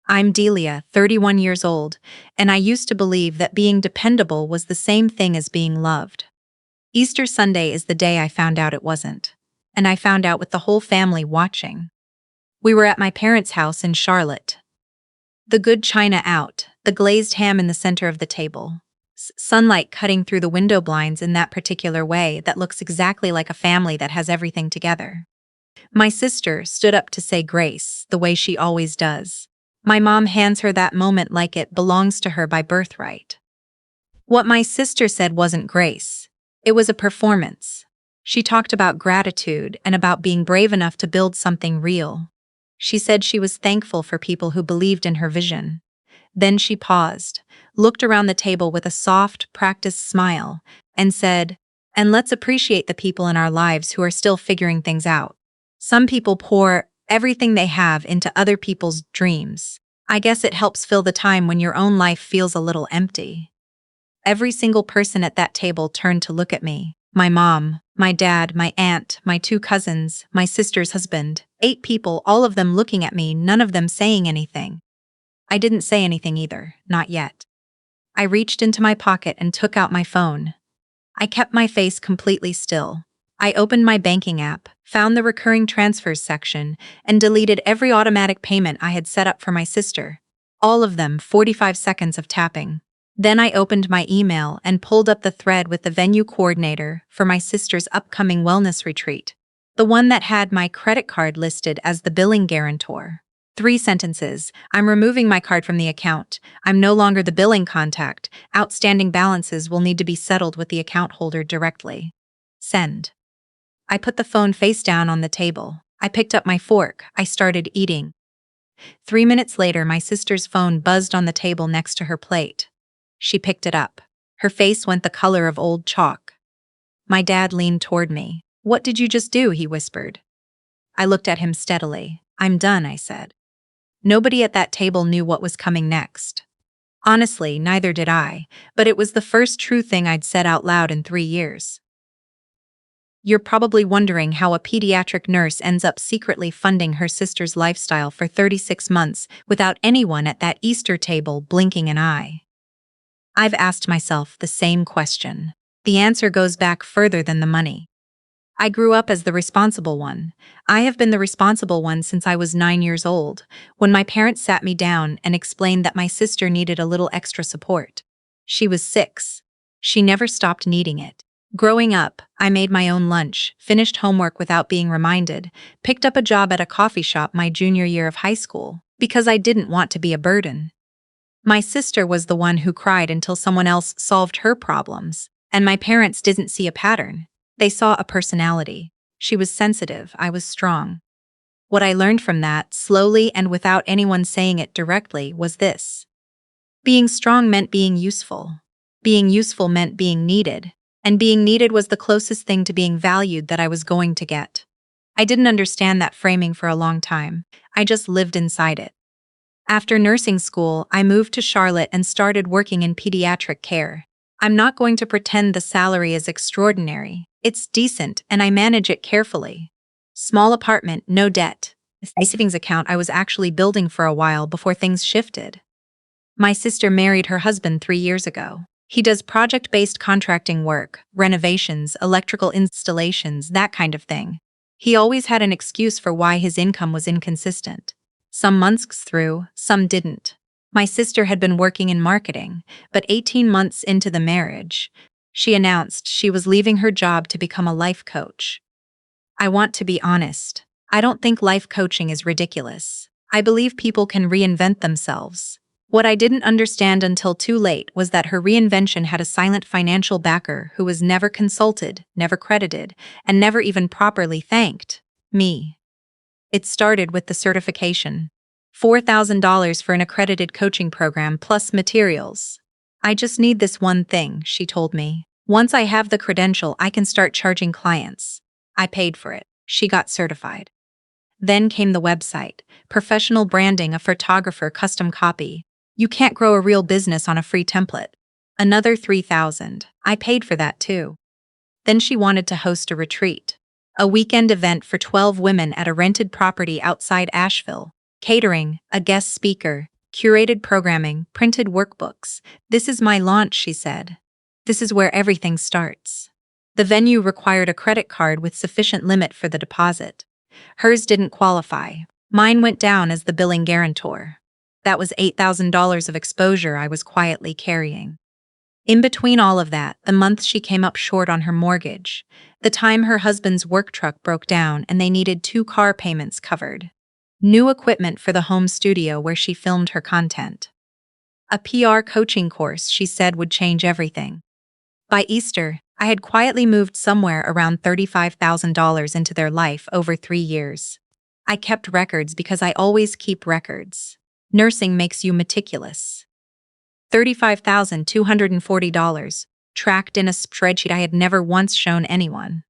I'm Delia, 31 years old, and I used to believe that being dependable was the same thing as being loved. Easter Sunday is the day I found out it wasn't. And I found out with the whole family watching. We were at my parents' house in Charlotte. The good china out, the glazed ham in the center of the table. Sunlight cutting through the window blinds in that particular way that looks exactly like a family that has everything together. My sister stood up to say grace, the way she always does. My mom hands her that moment like it belongs to her by birthright. What my sister said wasn't grace. It was a performance. She talked about gratitude and about being brave enough to build something real. She said she was thankful for people who believed in her vision. Then she paused, looked around the table with a soft, practiced smile, and said, "And let's appreciate the people in our lives who are still figuring things out. Some people pour everything they have into other people's dreams. I guess it helps fill the time when your own life feels a little empty." Every single person at that table turned to look at me. My mom, my dad, my aunt, my two cousins, my sister's husband. 8 people, all of them looking at me, none of them saying anything. I didn't say anything either, not yet. I reached into my pocket and took out my phone. I kept my face completely still. I opened my banking app, found the recurring transfers section, and deleted every automatic payment I had set up for my sister. All of them, 45 seconds of tapping. Then I opened my email and pulled up the thread with the venue coordinator for my sister's upcoming wellness retreat. The one that had my credit card listed as the billing guarantor. 3 sentences. I'm removing my card from the account. I'm no longer the billing contact. Outstanding balances will need to be settled with the account holder directly. Send. I put the phone face down on the table. I picked up my fork. I started eating. 3 minutes later, my sister's phone buzzed on the table next to her plate. She picked it up. Her face went the color of old chalk. My dad leaned toward me. "What did you just do?" he whispered. I looked at him steadily. "I'm done," I said. Nobody at that table knew what was coming next. Honestly, neither did I, but it was the first true thing I'd said out loud in 3 years. You're probably wondering how a pediatric nurse ends up secretly funding her sister's lifestyle for 36 months without anyone at that Easter table blinking an eye. I've asked myself the same question. The answer goes back further than the money. I grew up as the responsible one. I have been the responsible one since I was 9 years old, when my parents sat me down and explained that my sister needed a little extra support. She was 6. She never stopped needing it. Growing up, I made my own lunch, finished homework without being reminded, picked up a job at a coffee shop my junior year of high school, because I didn't want to be a burden. My sister was the one who cried until someone else solved her problems, and my parents didn't see a pattern. They saw a personality. She was sensitive, I was strong. What I learned from that, slowly and without anyone saying it directly, was this. Being strong meant being useful. Being useful meant being needed, and being needed was the closest thing to being valued that I was going to get. I didn't understand that framing for a long time. I just lived inside it. After nursing school, I moved to Charlotte and started working in pediatric care. I'm not going to pretend the salary is extraordinary. It's decent, and I manage it carefully. Small apartment, no debt. A savings account I was actually building for a while before things shifted. My sister married her husband 3 years ago. He does project-based contracting work, renovations, electrical installations, that kind of thing. He always had an excuse for why his income was inconsistent. Some months through, some didn't. My sister had been working in marketing, but 18 months into the marriage, she announced she was leaving her job to become a life coach. I want to be honest. I don't think life coaching is ridiculous. I believe people can reinvent themselves. What I didn't understand until too late was that her reinvention had a silent financial backer who was never consulted, never credited, and never even properly thanked me. It started with the certification. $4,000 for an accredited coaching program plus materials. "I just need this one thing," she told me. "Once I have the credential, I can start charging clients." I paid for it. She got certified. Then came the website, professional branding, a photographer, custom copy. You can't grow a real business on a free template. Another $3,000. I paid for that too. Then she wanted to host a retreat. A weekend event for 12 women at a rented property outside Asheville. Catering, a guest speaker, curated programming, printed workbooks. This is my launch, she said. This is where everything starts. The venue required a credit card with sufficient limit for the deposit. Hers didn't qualify. Mine went down as the billing guarantor. That was $8,000 of exposure I was quietly carrying. In between all of that, the month she came up short on her mortgage, the time her husband's work truck broke down and they needed 2 car payments covered. New equipment for the home studio where she filmed her content. A PR coaching course she said would change everything. By Easter, I had quietly moved somewhere around $35,000 into their life over 3 years. I kept records because I always keep records. Nursing makes you meticulous. $35,240, tracked in a spreadsheet I had never once shown anyone.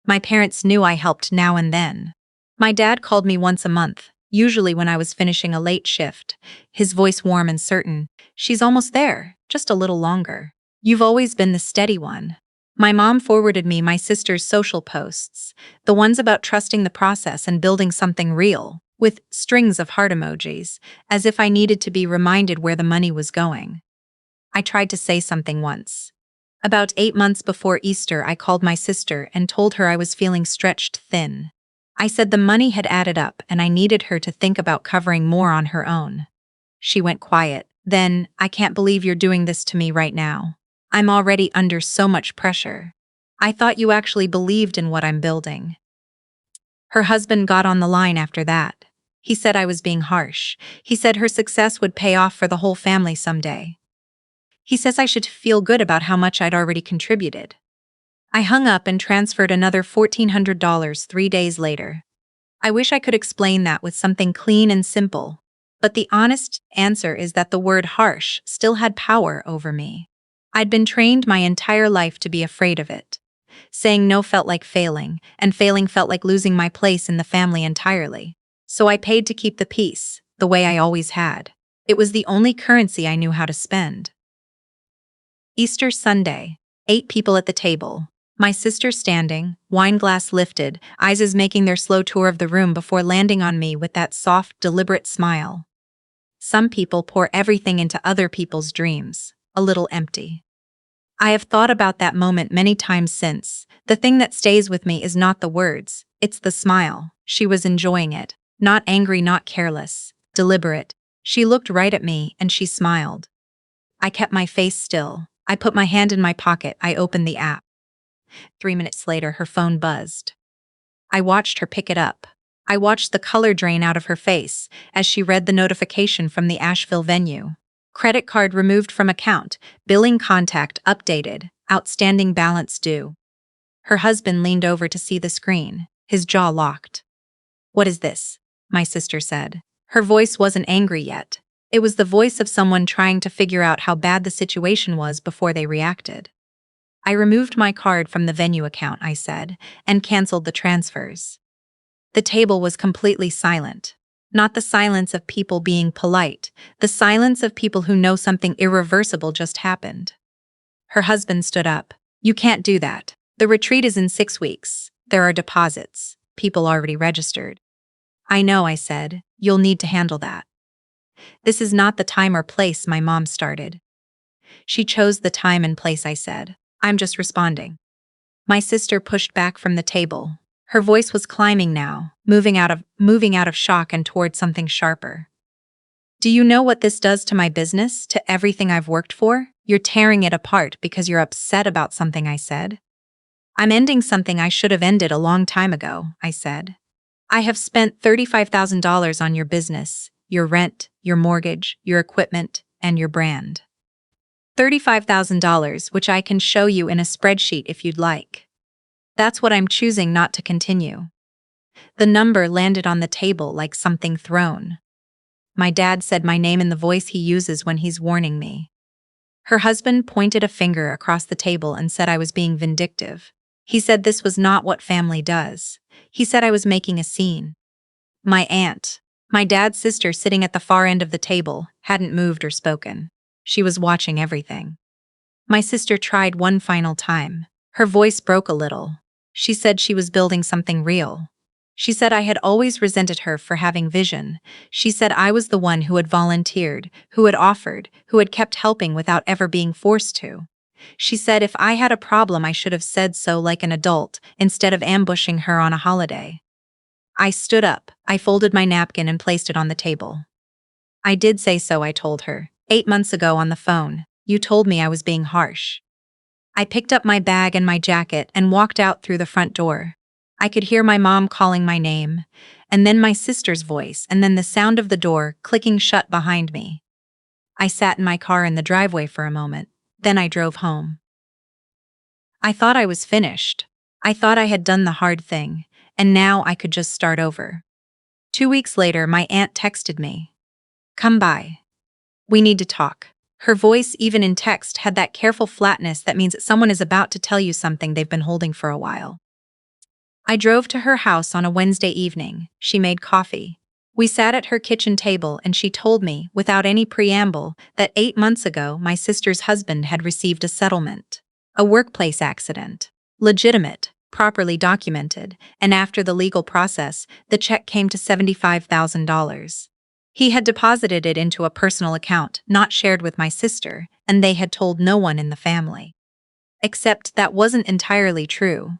My parents knew I helped now and then. My dad called me once a month, usually when I was finishing a late shift, his voice warm and certain. She's almost there, just a little longer. You've always been the steady one. My mom forwarded me my sister's social posts, the ones about trusting the process and building something real, with strings of heart emojis, as if I needed to be reminded where the money was going. I tried to say something once. About 8 months before Easter, I called my sister and told her I was feeling stretched thin. I said the money had added up and I needed her to think about covering more on her own. She went quiet. Then, I can't believe you're doing this to me right now. I'm already under so much pressure. I thought you actually believed in what I'm building. Her husband got on the line after that. He said I was being harsh. He said her success would pay off for the whole family someday. He says I should feel good about how much I'd already contributed. I hung up and transferred another $1,400 3 days later. I wish I could explain that with something clean and simple, but the honest answer is that the word harsh still had power over me. I'd been trained my entire life to be afraid of it. Saying no felt like failing, and failing felt like losing my place in the family entirely. So I paid to keep the peace, the way I always had. It was the only currency I knew how to spend. Easter Sunday, 8 people at the table. My sister standing, wine glass lifted, eyes making their slow tour of the room before landing on me with that soft, deliberate smile. Some people pour everything into other people's dreams, a little empty. I have thought about that moment many times since. The thing that stays with me is not the words, it's the smile. She was enjoying it, not angry, not careless, deliberate. She looked right at me and she smiled. I kept my face still. I put my hand in my pocket. I opened the app. 3 minutes later, her phone buzzed. I watched her pick it up. I watched the color drain out of her face as she read the notification from the Asheville venue. Credit card removed from account, billing contact updated, outstanding balance due. Her husband leaned over to see the screen, his jaw locked. "What is this?" my sister said. Her voice wasn't angry yet. It was the voice of someone trying to figure out how bad the situation was before they reacted. I removed my card from the venue account, I said, and canceled the transfers. The table was completely silent. Not the silence of people being polite, the silence of people who know something irreversible just happened. Her husband stood up. "You can't do that. The retreat is in 6 weeks. There are deposits. People already registered." "I know," I said. "You'll need to handle that." "This is not the time or place," my mom started. "She chose the time and place," I said. "I'm just responding." My sister pushed back from the table. Her voice was climbing now, moving out of shock and toward something sharper. "Do you know what this does to my business, to everything I've worked for? You're tearing it apart because you're upset about something I said." "I'm ending something I should have ended a long time ago," I said. "I have spent $35,000 on your business, your rent, your mortgage, your equipment, and your brand. $35,000, which I can show you in a spreadsheet if you'd like. That's what I'm choosing not to continue." The number landed on the table like something thrown. My dad said my name in the voice he uses when he's warning me. Her husband pointed a finger across the table and said I was being vindictive. He said this was not what family does. He said I was making a scene. My aunt, my dad's sister sitting at the far end of the table, hadn't moved or spoken. She was watching everything. My sister tried one final time. Her voice broke a little. She said she was building something real. She said I had always resented her for having vision. She said I was the one who had volunteered, who had offered, who had kept helping without ever being forced to. She said if I had a problem, I should have said so like an adult, instead of ambushing her on a holiday. I stood up, I folded my napkin and placed it on the table. I did say so, I told her. 8 months ago on the phone, you told me I was being harsh. I picked up my bag and my jacket and walked out through the front door. I could hear my mom calling my name, and then my sister's voice, and then the sound of the door clicking shut behind me. I sat in my car in the driveway for a moment, then I drove home. I thought I was finished. I thought I had done the hard thing, and now I could just start over. 2 weeks later, my aunt texted me. Come by. We need to talk. Her voice, even in text, had that careful flatness that means that someone is about to tell you something they've been holding for a while. I drove to her house on a Wednesday evening. She made coffee. We sat at her kitchen table and she told me, without any preamble, that 8 months ago my sister's husband had received a settlement. A workplace accident. Legitimate, properly documented, and after the legal process, the check came to $75,000. He had deposited it into a personal account not shared with my sister, and they had told no one in the family. Except that wasn't entirely true.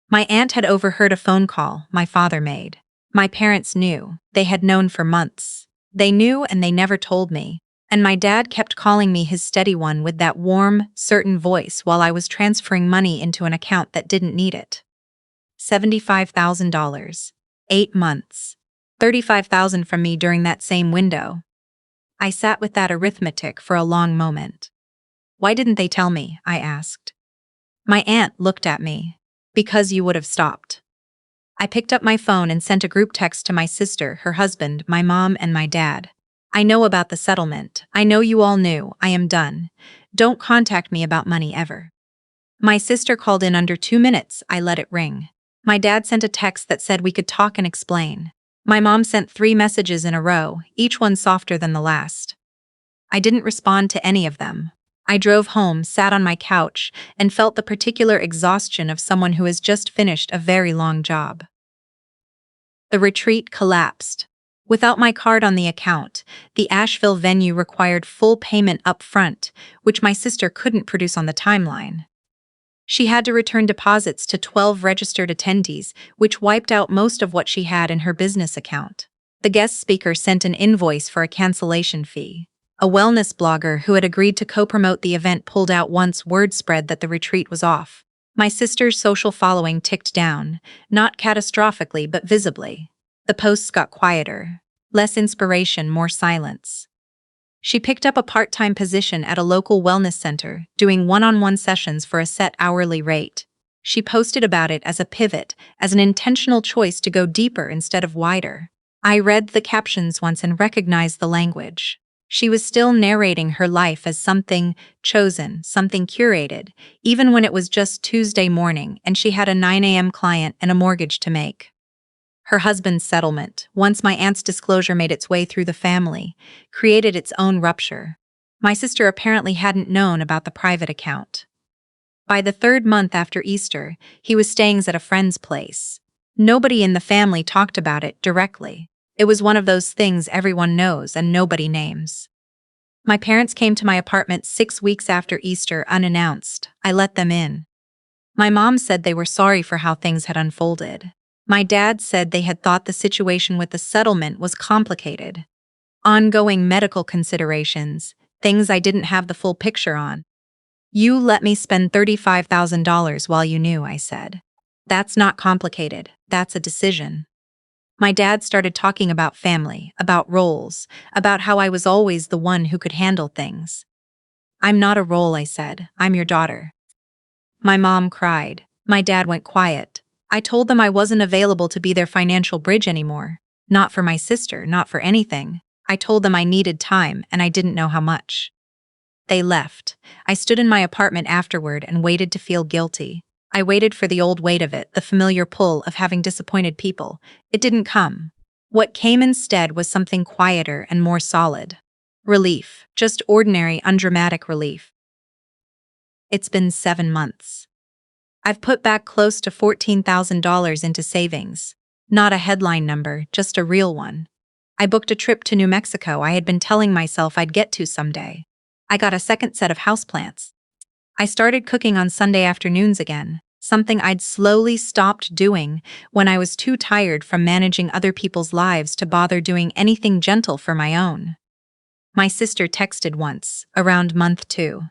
My aunt had overheard a phone call my father made. My parents knew. They had known for months. They knew and they never told me. And my dad kept calling me his steady one with that warm, certain voice while I was transferring money into an account that didn't need it. $75,000. 8 months. $35,000 from me during that same window. I sat with that arithmetic for a long moment. Why didn't they tell me? I asked. My aunt looked at me. Because you would have stopped. I picked up my phone and sent a group text to my sister, her husband, my mom, and my dad. I know about the settlement. I know you all knew. I am done. Don't contact me about money ever. My sister called in under 2 minutes. I let it ring. My dad sent a text that said we could talk and explain. My mom sent 3 messages in a row, each one softer than the last. I didn't respond to any of them. I drove home, sat on my couch, and felt the particular exhaustion of someone who has just finished a very long job. The retreat collapsed. Without my card on the account, the Asheville venue required full payment up front, which my sister couldn't produce on the timeline. She had to return deposits to 12 registered attendees, which wiped out most of what she had in her business account. The guest speaker sent an invoice for a cancellation fee. A wellness blogger who had agreed to co-promote the event pulled out once word spread that the retreat was off. My sister's social following ticked down, not catastrophically but visibly. The posts got quieter. Less inspiration, more silence. She picked up a part-time position at a local wellness center, doing one-on-one sessions for a set hourly rate. She posted about it as a pivot, as an intentional choice to go deeper instead of wider. I read the captions once and recognized the language. She was still narrating her life as something chosen, something curated, even when it was just Tuesday morning and she had a 9 a.m. client and a mortgage to make. Her husband's settlement, once my aunt's disclosure made its way through the family, created its own rupture. My sister apparently hadn't known about the private account. By the 3rd month after Easter, he was staying at a friend's place. Nobody in the family talked about it directly. It was one of those things everyone knows and nobody names. My parents came to my apartment 6 weeks after Easter unannounced. I let them in. My mom said they were sorry for how things had unfolded. My dad said they had thought the situation with the settlement was complicated. Ongoing medical considerations, things I didn't have the full picture on. You let me spend $35,000 while you knew, I said. That's not complicated, that's a decision. My dad started talking about family, about roles, about how I was always the one who could handle things. I'm not a role, I said. I'm your daughter. My mom cried. My dad went quiet. I told them I wasn't available to be their financial bridge anymore. Not for my sister, not for anything. I told them I needed time and I didn't know how much. They left. I stood in my apartment afterward and waited to feel guilty. I waited for the old weight of it, the familiar pull of having disappointed people. It didn't come. What came instead was something quieter and more solid. Relief. Just ordinary, undramatic relief. It's been 7 months. I've put back close to $14,000 into savings. Not a headline number, just a real one. I booked a trip to New Mexico I had been telling myself I'd get to someday. I got a second set of houseplants. I started cooking on Sunday afternoons again, something I'd slowly stopped doing when I was too tired from managing other people's lives to bother doing anything gentle for my own. My sister texted once, around month 2.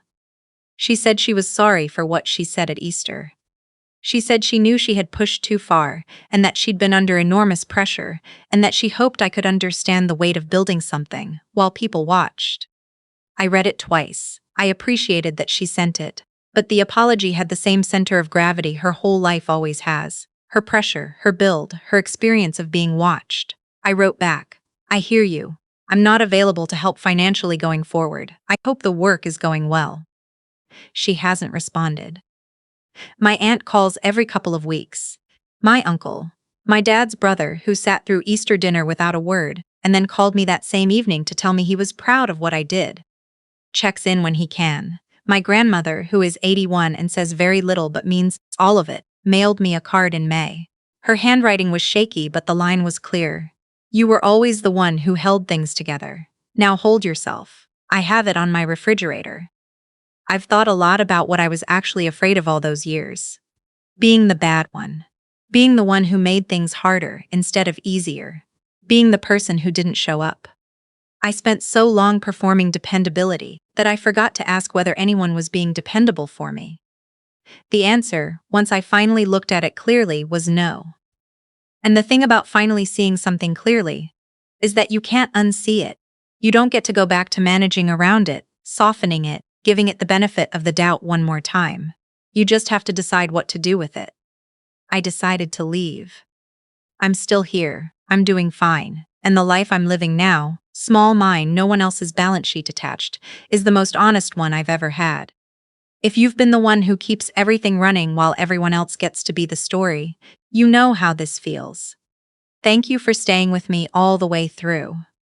She said she was sorry for what she said at Easter. She said she knew she had pushed too far, and that she'd been under enormous pressure, and that she hoped I could understand the weight of building something, while people watched. I read it twice. I appreciated that she sent it, but the apology had the same center of gravity her whole life always has. Her pressure, her build, her experience of being watched. I wrote back, I hear you. I'm not available to help financially going forward. I hope the work is going well. She hasn't responded. My aunt calls every couple of weeks. My uncle, my dad's brother, who sat through Easter dinner without a word, and then called me that same evening to tell me he was proud of what I did. Checks in when he can. My grandmother, who is 81 and says very little but means all of it, mailed me a card in May. Her handwriting was shaky, but the line was clear. You were always the one who held things together. Now hold yourself. I have it on my refrigerator. I've thought a lot about what I was actually afraid of all those years. Being the bad one. Being the one who made things harder instead of easier. Being the person who didn't show up. I spent so long performing dependability that I forgot to ask whether anyone was being dependable for me. The answer, once I finally looked at it clearly, was no. And the thing about finally seeing something clearly is that you can't unsee it. You don't get to go back to managing around it, softening it, giving it the benefit of the doubt one more time. You just have to decide what to do with it. I decided to leave. I'm still here, I'm doing fine, and the life I'm living now, small mine, no one else's balance sheet attached, is the most honest one I've ever had. If you've been the one who keeps everything running while everyone else gets to be the story, you know how this feels. Thank you for staying with me all the way through.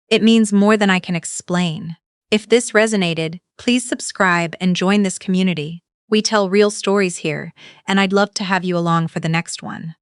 It means more than I can explain. If this resonated, please subscribe and join this community. We tell real stories here, and I'd love to have you along for the next one.